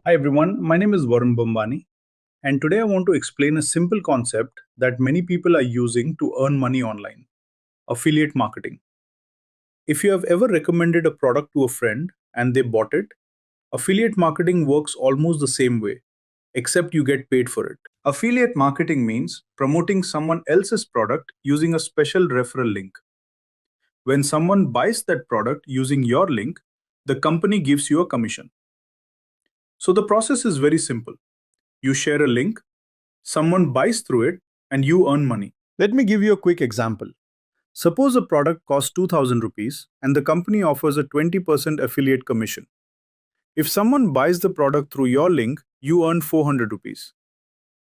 Hi everyone, my name is Varun Bombani, and today I want to explain a simple concept that many people are using to earn money online: affiliate marketing. If you have ever recommended a product to a friend and they bought it, affiliate marketing works almost the same way, except you get paid for it. Affiliate marketing means promoting someone else's product using a special referral link. When someone buys that product using your link, the company gives you a commission. So the process is very simple. You share a link, someone buys through it, and you earn money. Let me give you a quick example. Suppose a product costs 2000 rupees and the company offers a 20% affiliate commission. If someone buys the product through your link, you earn 400 rupees.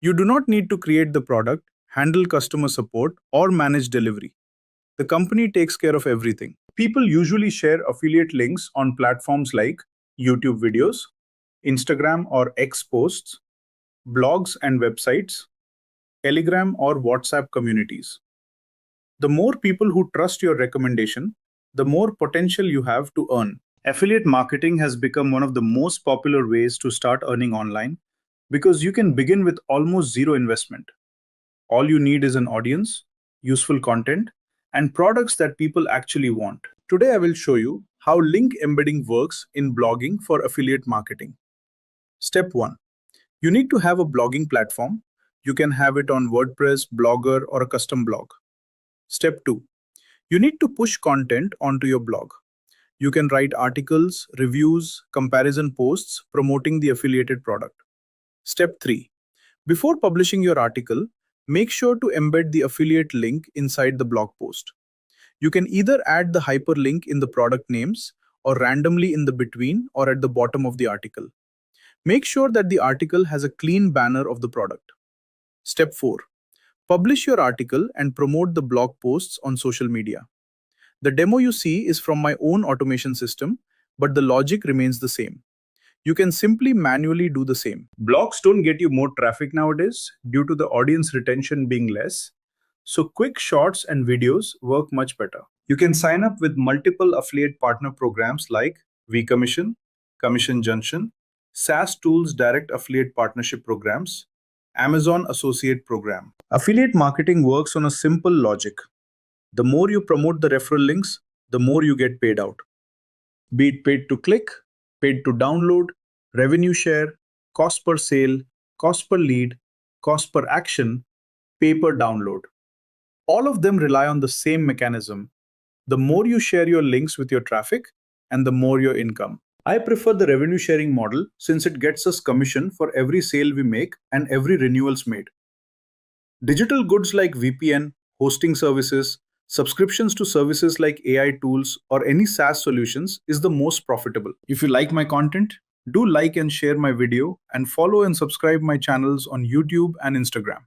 You do not need to create the product, handle customer support, or manage delivery. The company takes care of everything. People usually share affiliate links on platforms like YouTube videos, Instagram or X posts, blogs and websites, Telegram or WhatsApp communities. The more people who trust your recommendation, the more potential you have to earn. Affiliate marketing has become one of the most popular ways to start earning online because you can begin with almost zero investment. All you need is an audience, useful content, and products that people actually want. Today, I will show you how link embedding works in blogging for affiliate marketing. Step 1. You need to have a blogging platform. You can have it on WordPress, Blogger, or a custom blog. Step 2. You need to push content onto your blog. You can write articles, reviews, comparison posts promoting the affiliated product. Step 3. Before publishing your article, make sure to embed the affiliate link inside the blog post. You can either add the hyperlink in the product names or randomly in the between or at the bottom of the article. Make sure that the article has a clean banner of the product. Step 4. Publish your article and promote the blog posts on social media. The demo you see is from my own automation system, but the logic remains the same. You can simply manually do the same. Blogs don't get you more traffic nowadays due to the audience retention being less, so quick shorts and videos work much better. You can sign up with multiple affiliate partner programs like vCommission, Commission Junction, SaaS Tools Direct Affiliate Partnership Programs, Amazon Associate Program. Affiliate marketing works on a simple logic. The more you promote the referral links, the more you get paid out. Be it paid to click, paid to download, revenue share, cost per sale, cost per lead, cost per action, pay per download. All of them rely on the same mechanism. The more you share your links with your traffic, and the more your income. I prefer the revenue sharing model since it gets us commission for every sale we make and every renewals made. Digital goods like VPN, hosting services, subscriptions to services like AI tools, or any SaaS solutions is the most profitable. If you like my content, do like and share my video and follow and subscribe my channels on YouTube and Instagram.